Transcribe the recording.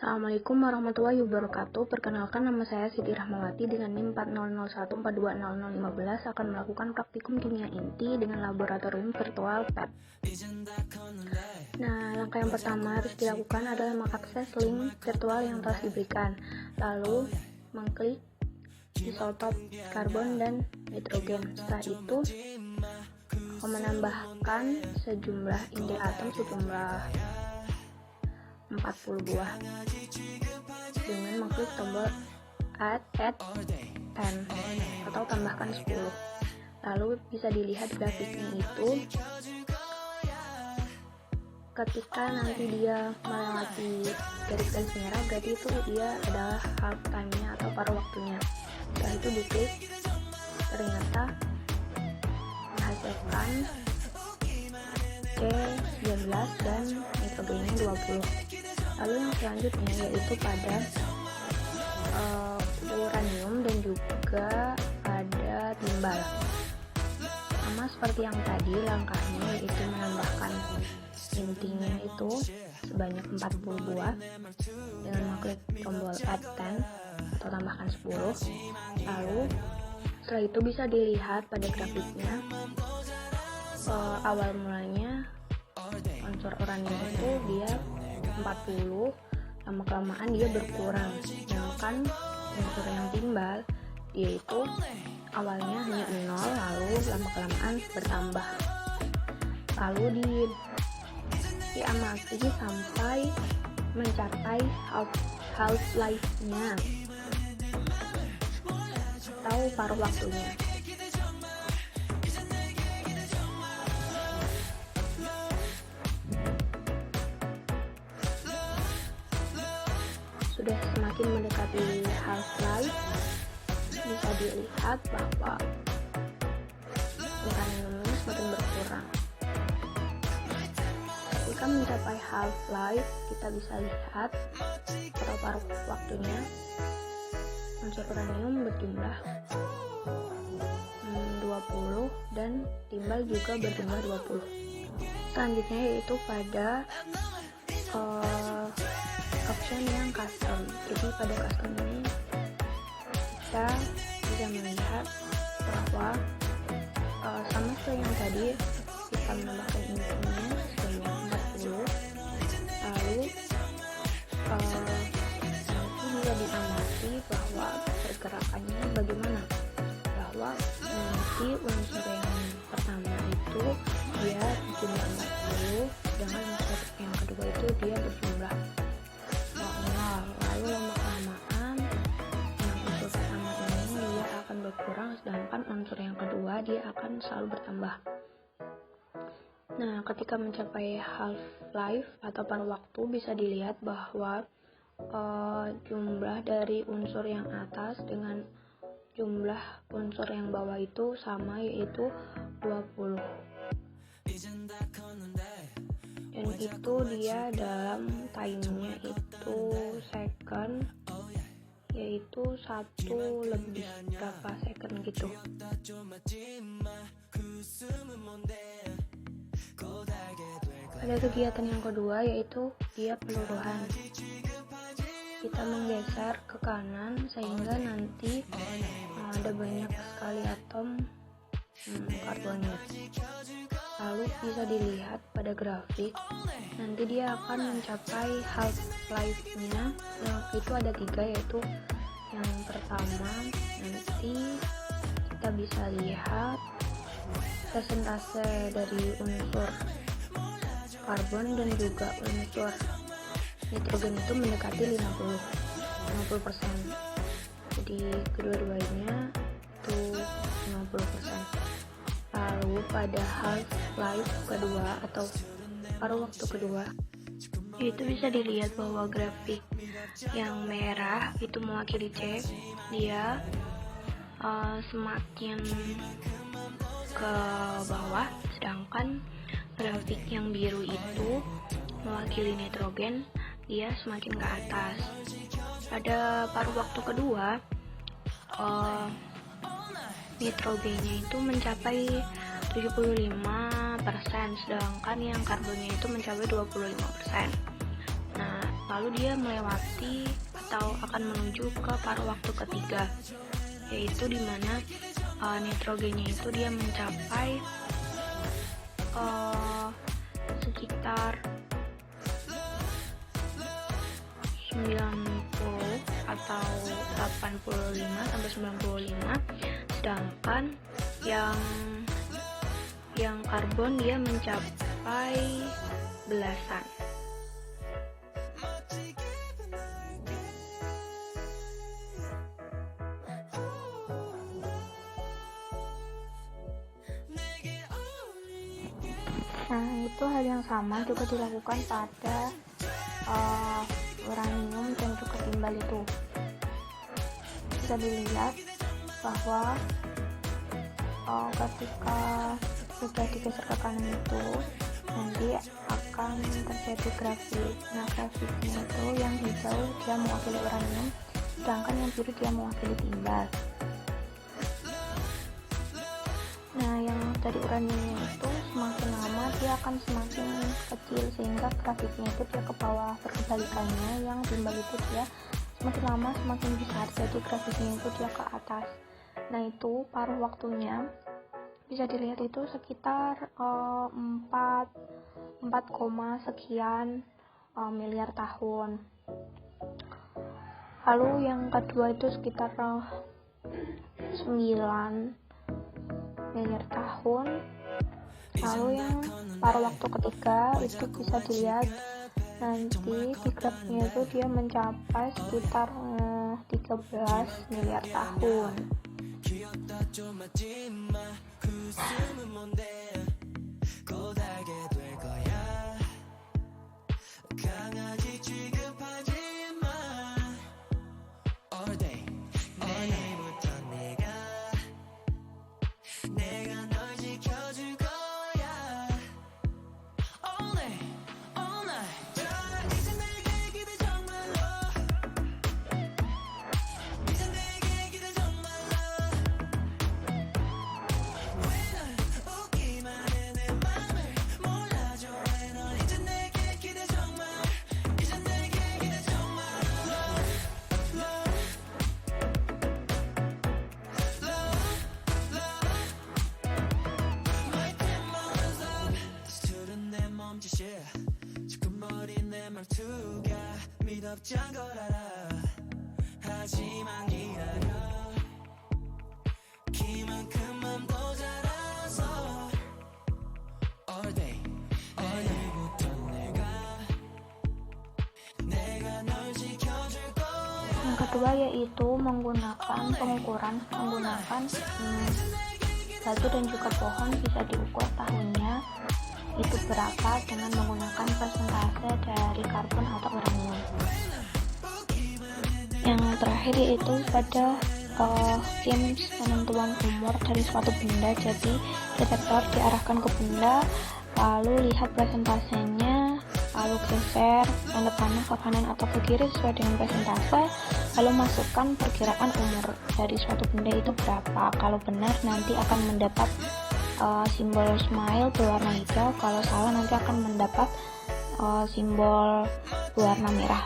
Assalamualaikum warahmatullahi wabarakatuh. Perkenalkan, nama saya Siti Rahmawati dengan NIM 4001420015 akan melakukan praktikum kimia inti dengan laboratorium virtual PET. Nah, langkah yang pertama harus dilakukan adalah mengakses link virtual yang telah diberikan, lalu mengklik isotop karbon dan nitrogen. Setelah itu menambahkan sejumlah inti atom sejumlah 40 buah dengan mengklik tombol add 10 atau tambahkan 10. Lalu bisa dilihat grafiknya itu ketika nanti dia melewati garis merah, berarti itu dia adalah half time-nya atau paruh waktunya. Setelah itu diklik, ternyata menghasilkan C19 dan nitrogennya 20. Lalu yang selanjutnya yaitu pada uranium dan juga pada timbal. Sama seperti yang tadi, langkahnya yaitu menambahkan intinya itu sebanyak 40 buah dengan mengklik tombol add 10 atau tambahkan 10. Lalu setelah itu bisa dilihat pada grafiknya, awal mulanya unsur uranium itu dia 40, lama kelamaan dia berkurang. Sedangkan unsur yang timbal dia itu awalnya hanya 0, lalu lama kelamaan bertambah. Lalu diamati sampai mencapai half life-nya atau paruh waktunya. Sudah semakin mendekati half life, bisa dilihat bahwa uraniumnya semakin berkurang. Ketika mencapai half life, kita bisa lihat pada paruh waktunya unsur uranium berjumlah 20 dan timbal juga berjumlah 20. Selanjutnya yaitu pada option yang custom. Jadi pada custom ini kita bisa melihat bahwa sama seperti yang tadi, kita menambahkan intinya sebanyak 40. Lalu nanti bisa diamati bahwa pergerakannya bagaimana, bahwa nanti unsur yang pertama itu dia berjumlah 40, sedangkan unsur yang kedua itu dia berjumlah 0. Lalu lama-kelamaan yang unsur pertama ini dia akan berkurang, sedangkan unsur yang kedua dia akan selalu bertambah. Nah, ketika mencapai half life atau paruh waktu, bisa dilihat bahwa jumlah dari unsur yang atas dengan jumlah unsur yang bawah itu sama, yaitu 20. Dan itu dia dalam time-nya itu second, yaitu 1 lebih berapa second gitu. Pada kegiatan yang kedua yaitu dia peluruhan. Kita menggeser ke kanan sehingga nanti ada banyak sekali atom karbonnya. Lalu bisa dilihat pada grafik, nanti dia akan mencapai half life-nya, itu ada 3, yaitu yang pertama nanti kita bisa lihat persentase dari unsur karbon dan juga unsur nitrogen itu mendekati 50%. Jadi kedua-duanya itu 50%. Lalu pada half life kedua atau paruh waktu kedua, itu bisa dilihat bahwa grafik yang merah itu mewakili C, dia semakin ke bawah, sedangkan grafik yang biru itu mewakili nitrogen, dia semakin ke atas. Pada paruh waktu kedua, nitrogennya itu mencapai 75%, sedangkan yang karbonnya itu mencapai 25%. Nah, lalu dia melewati atau akan menuju ke paruh waktu ketiga, yaitu dimana nitrogennya itu dia mencapai sekitar 90 atau 85 sampai 95, sedangkan yang karbon dia mencapai belasan. Nah, itu hal yang sama juga dilakukan pada uranium dan juga timbal itu. Bisa dilihat bahwa ketika sudah digeser ke kanan itu nanti akan terjadi grafik. Nah, grafiknya itu yang hijau dia mewakili uranium, sedangkan yang biru dia mewakili timbal. Nah, yang dari uranium itu semakin lama dia akan semakin kecil, sehingga grafiknya itu dia ke bawah. Berkebalikannya, yang timbal itu dia semakin lama semakin besar, jadi grafiknya itu dia ke atas. Nah, itu paruh waktunya bisa dilihat itu sekitar 4 sekian miliar tahun. Lalu yang kedua itu sekitar 9 miliar tahun. Lalu yang paruh waktu ketiga itu bisa dilihat nanti di grafiknya itu dia mencapai sekitar 13 miliar tahun. Yang kedua yaitu menggunakan pengukuran menggunakan batu dan juga pohon, bisa diukur tahunnya itu berapa dengan menggunakan persentase dari karbon atau uranium. Yang terakhir yaitu pada games penentuan umur dari suatu benda. Jadi detektor diarahkan ke benda, lalu lihat presentasenya, lalu geser tanda panah ke kanan atau ke kiri sesuai dengan presentase, lalu masukkan perkiraan umur dari suatu benda itu berapa. Kalau benar nanti akan mendapat simbol smile berwarna hijau, kalau salah nanti akan mendapat simbol berwarna merah.